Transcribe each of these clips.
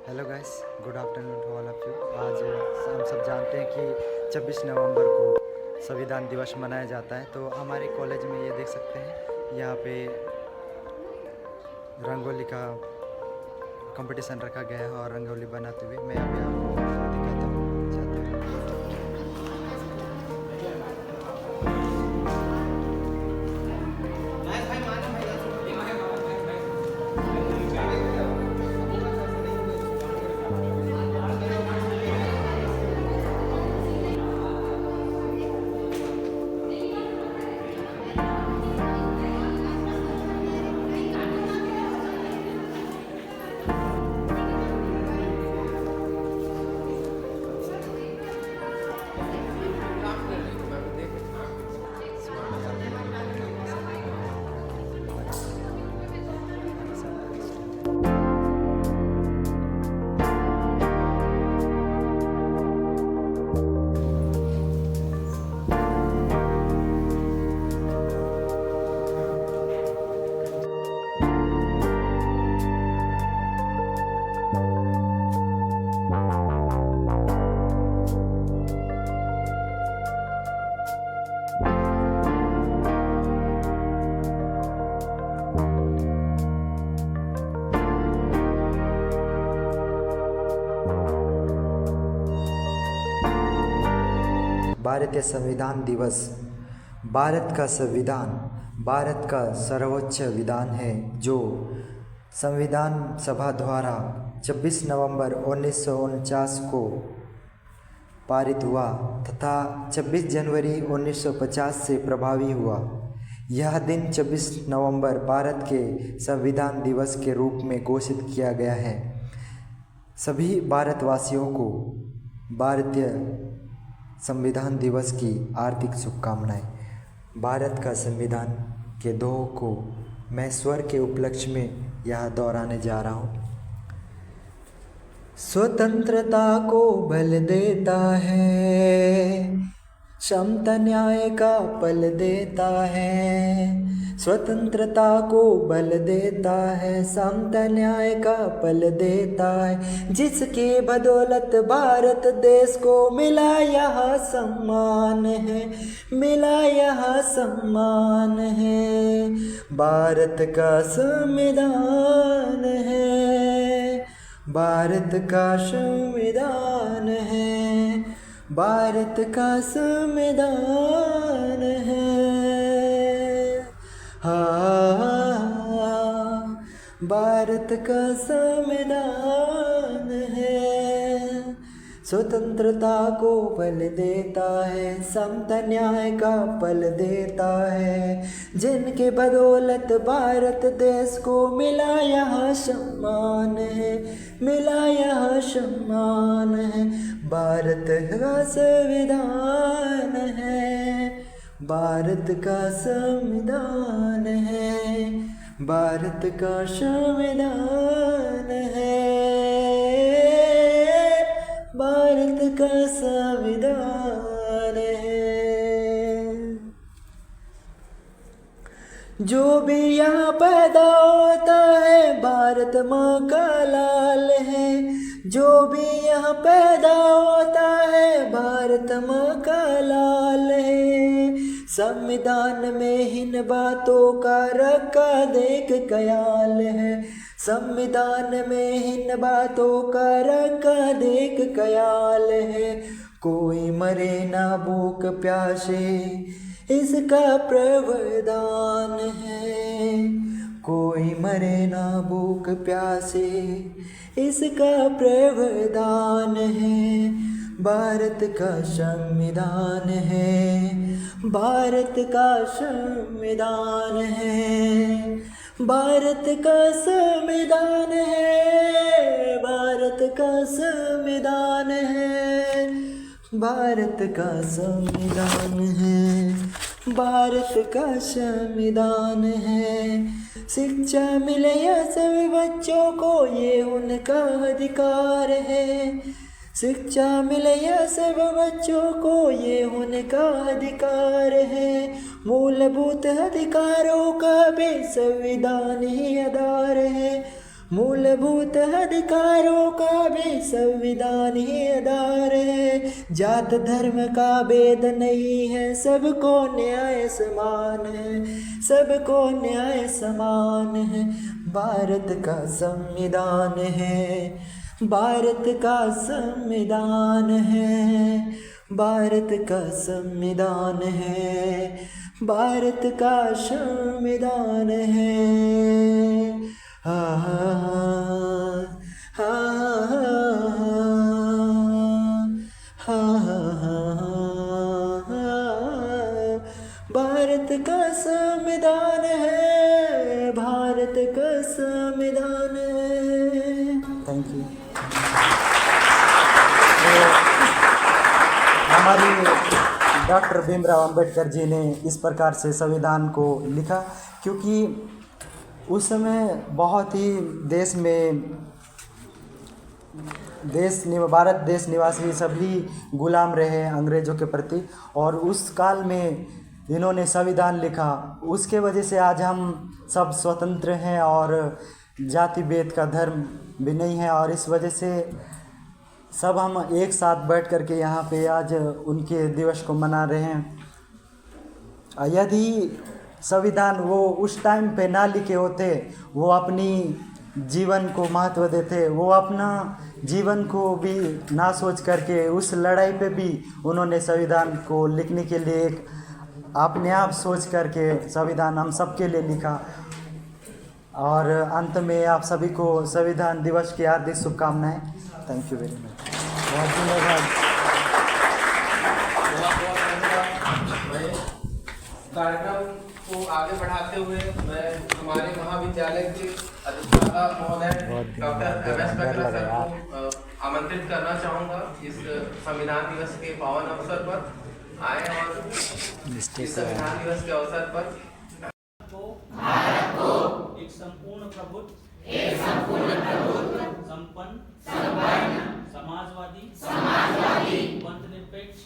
Hello guys, good afternoon to all of you. आज हम सब जानते हैं कि 26 नवंबर को संविधान दिवस मनाया जाता है। तो हमारे कॉलेज में ये देख सकते हैं, यहाँ पे रंगोली का कंपटीशन रखा गया है और रंगोली बनाते हुए मैं अभी आपको दिखाता हूँ जाते हुए। भारतीय संविधान दिवस। भारत का संविधान भारत का सर्वोच्च विधान है जो संविधान सभा द्वारा 26 नवंबर 1949 को पारित हुआ तथा 26 जनवरी 1950 से प्रभावी हुआ। यह दिन 26 नवंबर भारत के संविधान दिवस के रूप में घोषित किया गया है। सभी भारतवासियों को भारतीय संविधान दिवस की हार्दिक शुभकामनाएं। भारत का संविधान के दोहों को मैं स्वर के उपलक्ष्य में यह दोहराने जा रहा हूँ। स्वतंत्रता को बल देता है, समता न्याय का पल देता है। स्वतंत्रता को बल देता है, समता न्याय का पल देता है। जिसके बदौलत भारत देश को मिला यह सम्मान है, मिला यह सम्मान है। भारत का संविधान है, भारत का संविधान है, भारत का संविधान है। भारत का संविधान है। स्वतंत्रता को बल देता है, समता न्याय का पल देता है। जिनके बदौलत भारत देश को मिला यह सम्मान है, मिला यह सम्मान है। भारत का संविधान है, भारत का संविधान है, भारत का संविधान है, भारत का संविधान है। जो भी यहाँ पैदा होता है भारत माँ का लाल है। जो भी यहाँ पैदा होता है भारत माँ का लाल है। संविधान में इन बातों का रखा देख ख्याल है। संविधान में इन बातों का रखा देख ख्याल है। कोई मरे ना भूख प्यासे इसका प्रावधान है। कोई मरे ना भूख प्यासे इसका प्रावधान है। भारत का संविधान है, भारत का संविधान है, भारत का संविधान है, भारत का संविधान है, भारत का संविधान है, भारत का संविधान है। शिक्षा मिले या सभी बच्चों को ये उनका अधिकार है। शिक्षा मिले या सब बच्चों को ये उनका अधिकार है। मूलभूत अधिकारों का भी संविधान ही आधार है। मूलभूत अधिकारों का भी संविधान ही आधार है। जात धर्म का भेद नहीं है, सबको न्याय समान है, सबको न्याय समान है। भारत का संविधान है, भारत का संविधान है, भारत का संविधान है, भारत का संविधान है। हा हा हा हा हा, भारत का संविधान है, भारत का संविधान है। Thank you. हमारी डॉक्टर भीमराव अंबेडकर जी ने इस प्रकार से संविधान को लिखा, क्योंकि उस समय बहुत ही भारत देश निवासी सभी गुलाम रहे अंग्रेज़ों के प्रति, और उस काल में इन्होंने संविधान लिखा। उसके वजह से आज हम सब स्वतंत्र हैं और जाति भेद का धर्म भी नहीं है, और इस वजह से सब हम एक साथ बैठ कर के यहाँ पे आज उनके दिवस को मना रहे हैं। यदि संविधान वो उस टाइम पे ना लिखे होते, वो अपनी जीवन को महत्व देते, वो अपना जीवन को भी ना सोच करके उस लड़ाई पे भी उन्होंने संविधान को लिखने के लिए एक अपने आप सोच करके संविधान हम सबके लिए लिखा। और अंत में आप सभी को संविधान दिवस की हार्दिक शुभकामनाएं। Thank you very much. बहुत धन्यवाद। कार्यक्रम को आगे बढ़ाते हुए मैं हमारे महाविद्यालय के अधिष्ठाता महोदय डॉक्टर MS बकरा सर को आमंत्रित करना चाहूँगा इस संविधान दिवस के पावन अवसर पर आए, और इस संविधान दिवस के अवसर पर भारत को एक संपूर्ण प्रभुत्व, संपन्न, समाजवादी, पंथनिरपेक्ष,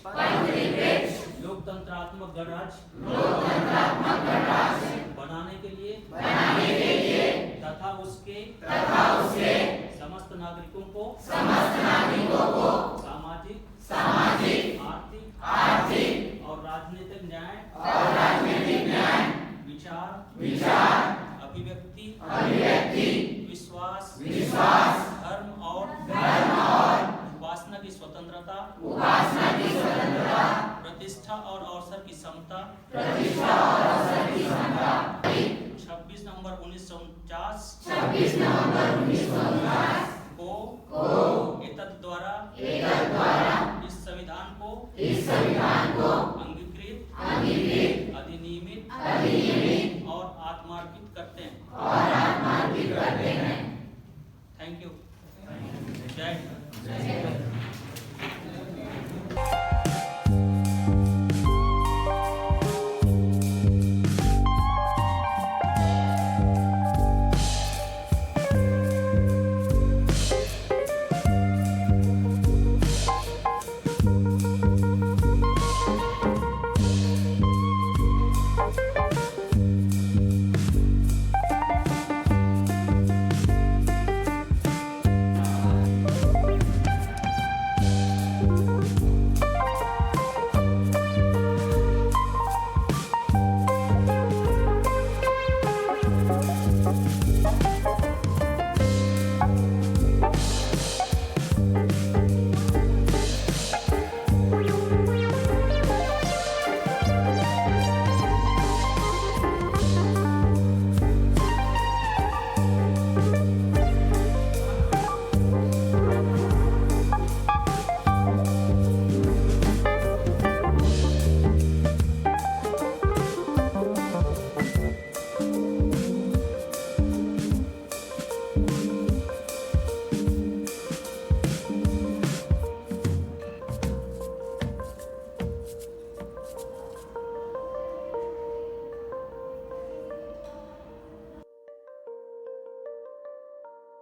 लोकतंत्रात्मक गणराज्य बनाने के लिए तथा उसके समस्त नागरिकों को सामाजिक, आर्थिक और राजनीतिक न्याय, विचार, अभिव्यक्ति, विश्वास, धर्म और उपासना की स्वतंत्रता, प्रतिष्ठा और अवसर की समता, 26 नवंबर 1949 को एतद द्वारा इस संविधान को अंगीकृत, अधिनियमित और आत्मार्पित करते हैं। Thank you. जय हिंद।